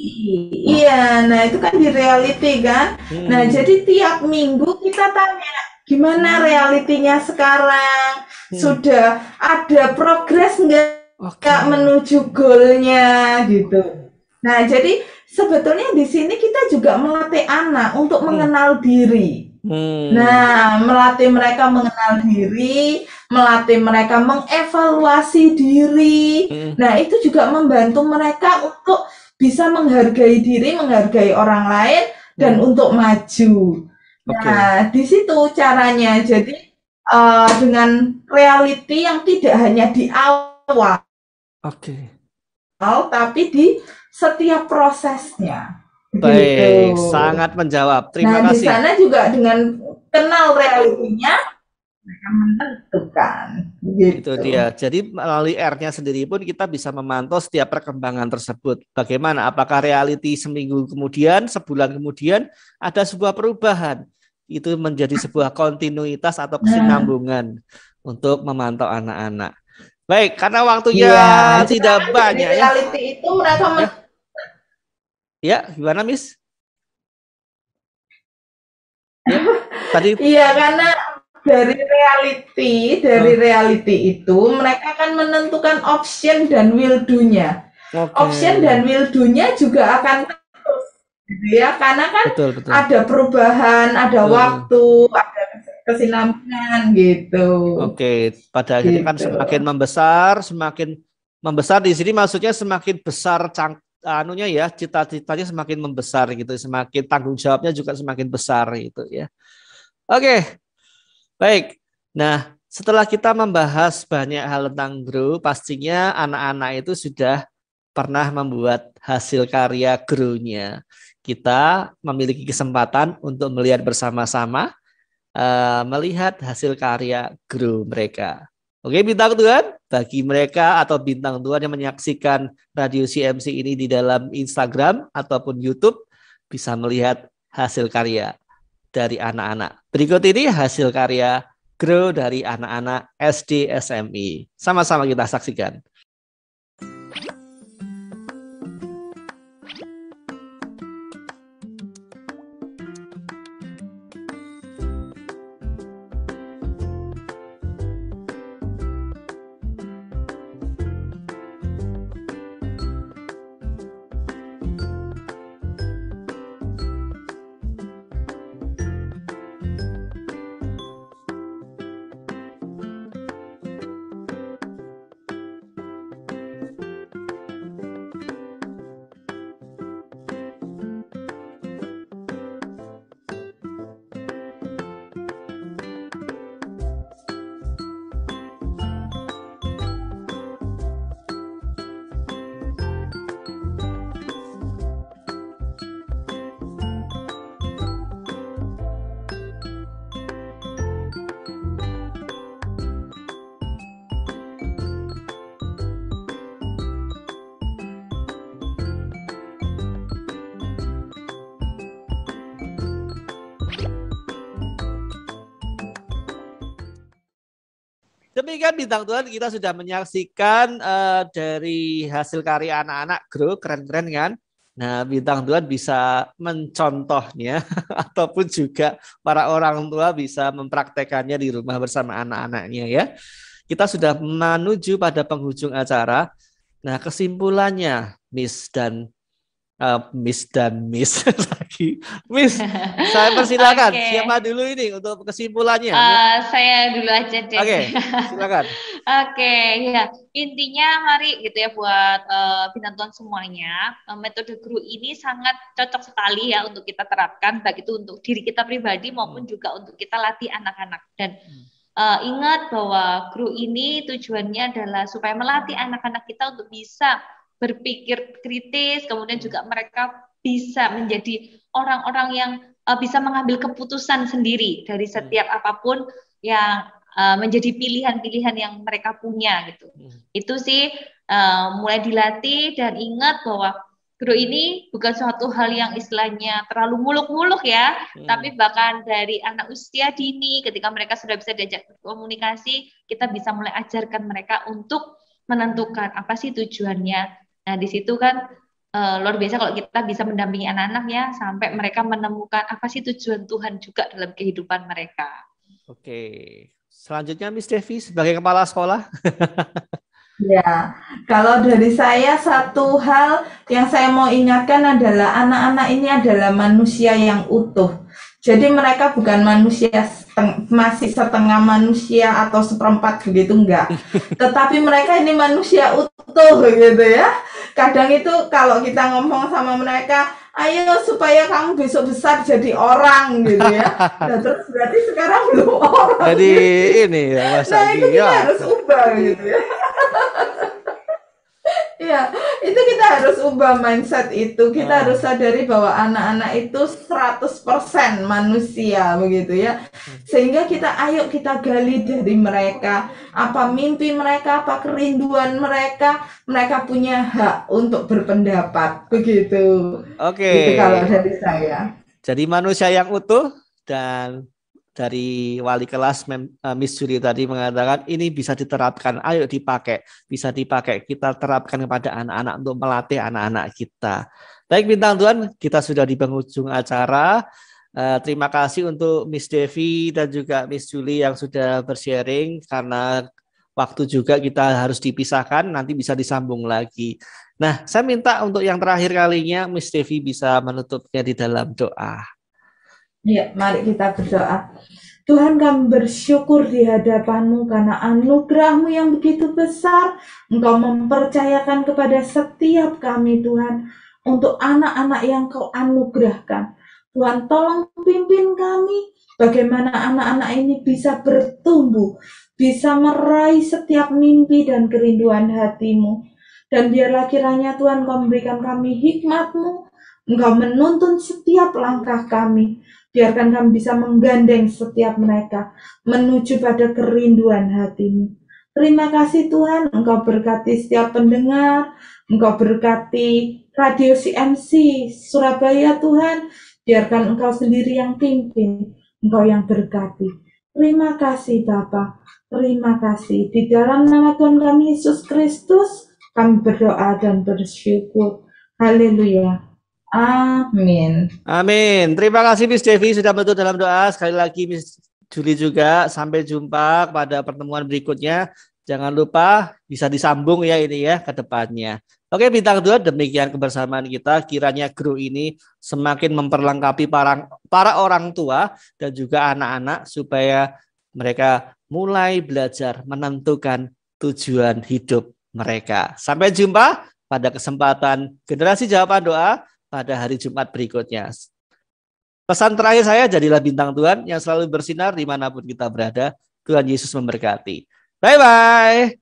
Iya, nah itu kan di reality kan. Nah, jadi tiap minggu kita tanya gimana realitinya sekarang? Sudah ada progres nggak menuju goalnya gitu. Nah, jadi sebetulnya di sini kita juga melatih anak untuk mengenal diri. Nah, melatih mereka mengenal diri, melatih mereka mengevaluasi diri. Nah, itu juga membantu mereka untuk bisa menghargai diri, menghargai orang lain, dan untuk maju. Nah, di situ caranya. Jadi, dengan reality yang tidak hanya di awal, tapi di setiap prosesnya. Baik, Gitu. sangat menjawab. Terima Nah, kasih. di sana juga dengan kenal realitinya, mereka menentukan. Gitu. Itu dia. Jadi melalui R-nya sendiri pun kita bisa memantau setiap perkembangan tersebut. Bagaimana? Apakah reality seminggu kemudian, sebulan kemudian ada sebuah perubahan? Itu menjadi sebuah kontinuitas atau kesinambungan untuk memantau anak-anak. Baik, karena waktunya tidak banyak ya. Reality itu mereka Ya, gimana Miss? Ya, tadi. Iya, karena dari reality itu mereka akan menentukan option dan will do-nya. Option dan will do-nya juga akan terus, gitu ya, karena kan ada perubahan, ada waktu, ada kesinambungan gitu. Oke, pada akhirnya kan semakin membesar di sini maksudnya semakin besar anunya ya, cita-citanya semakin membesar gitu, semakin tanggung jawabnya juga semakin besar gitu ya. Oke. Baik. Nah, setelah kita membahas banyak hal tentang grow, pastinya anak-anak itu sudah pernah membuat hasil karya grow-nya. Kita memiliki kesempatan untuk melihat bersama-sama melihat hasil karya grow mereka. Oke, bintang Tuhan, bagi mereka atau bintang Tuhan yang menyaksikan Radio CMC ini di dalam Instagram ataupun YouTube, bisa melihat hasil karya dari anak-anak. Berikut ini hasil karya grow dari anak-anak SD SMI. Sama-sama kita saksikan. Demikian bintang Tuhan, kita sudah menyaksikan dari hasil karya anak-anak grow, keren-keren kan? Nah, bintang Tuhan bisa mencontohnya ataupun juga para orang tua bisa mempraktekannya di rumah bersama anak-anaknya ya. kita sudah menuju pada penghujung acara. Nah, kesimpulannya, Miss dan Miss lagi. Miss, saya persilakan. Oke. Siapa dulu ini untuk kesimpulannya? Saya dulu aja deh. Oke, silakan. Oke, ya intinya mari gitu ya buat bintang Tuhan semuanya, metode GRU ini sangat cocok sekali ya untuk kita terapkan, baik itu untuk diri kita pribadi maupun juga untuk kita latih anak-anak. Dan ingat bahwa GRU ini tujuannya adalah supaya melatih anak-anak kita untuk bisa berpikir kritis, kemudian juga mereka bisa menjadi orang-orang yang bisa mengambil keputusan sendiri dari setiap apapun yang menjadi pilihan-pilihan yang mereka punya gitu. Itu sih mulai dilatih, dan ingat bahwa GRU ini bukan suatu hal yang istilahnya terlalu muluk-muluk ya, tapi bahkan dari anak usia dini ketika mereka sudah bisa diajak komunikasi, kita bisa mulai ajarkan mereka untuk menentukan apa sih tujuannya. Nah, di situ kan luar biasa kalau kita bisa mendampingi anak-anak ya sampai mereka menemukan apa sih tujuan Tuhan juga dalam kehidupan mereka. Oke. Selanjutnya Miss Devi sebagai kepala sekolah. Ya, kalau dari saya satu hal yang saya mau ingatkan adalah anak-anak ini adalah manusia yang utuh. Jadi mereka bukan manusia masih setengah manusia atau seperempat begitu, enggak. Tetapi mereka ini manusia utuh gitu ya. Kadang itu kalau kita ngomong sama mereka, ayo supaya kamu besok besar jadi orang gitu ya. Nah, terus berarti sekarang belum orang. Jadi ini ya Mas. Nah, itu kita harus ubah gitu ya. Ya, itu kita harus ubah mindset itu. Kita harus sadari bahwa anak-anak itu 100% manusia begitu ya. Sehingga ayo kita gali dari mereka, apa mimpi mereka, apa kerinduan mereka. Mereka punya hak untuk berpendapat begitu. Oke. Gitu kalau dari saya. Jadi manusia yang utuh, dan dari wali kelas Miss Julie tadi mengatakan ini bisa diterapkan, ayo dipakai, bisa dipakai, kita terapkan kepada anak-anak untuk melatih anak-anak kita. Baik bintang Tuhan, kita sudah di penghujung acara. Terima kasih untuk Miss Devi dan juga Miss Julie yang sudah bersharing, karena waktu juga kita harus dipisahkan, nanti bisa disambung lagi. Nah, saya minta untuk yang terakhir kalinya Miss Devi bisa menutupnya di dalam doa. Ya, mari kita berdoa. Tuhan, kami bersyukur di hadapan-Mu karena anugerah-Mu yang begitu besar. Engkau mempercayakan kepada setiap kami, Tuhan, untuk anak-anak yang Kau anugerahkan. Tuhan, tolong pimpin kami, bagaimana anak-anak ini bisa bertumbuh, bisa meraih setiap mimpi dan kerinduan hati-Mu. Dan biarlah kiranya Tuhan Kau memberikan kami hikmat-Mu, Engkau menuntun setiap langkah kami. Biarkan kami bisa menggandeng setiap mereka menuju pada kerinduan hati-Mu. Terima kasih Tuhan, Engkau berkati setiap pendengar, Engkau berkati Radio CMC Surabaya Tuhan. Biarkan Engkau sendiri yang pimpin, Engkau yang berkati. Terima kasih Bapa, terima kasih. Di dalam nama Tuhan kami Yesus Kristus, kami berdoa dan bersyukur. Haleluya. Amin. Amin. Terima kasih Miss Devi sudah bantu dalam doa. Sekali lagi Miss Julie juga. Sampai jumpa pada pertemuan berikutnya. Jangan lupa bisa disambung ya ini ya ke depannya. Oke bintang Tuhan, demikian kebersamaan kita. Kiranya GRU ini semakin memperlengkapi para orang tua dan juga anak-anak supaya mereka mulai belajar menentukan tujuan hidup mereka. Sampai jumpa pada kesempatan Generasi Jawaban Doa pada hari Jumat berikutnya. Pesan terakhir saya, jadilah bintang Tuhan yang selalu bersinar dimanapun kita berada. Tuhan Yesus memberkati. Bye-bye.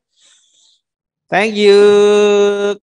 Thank you.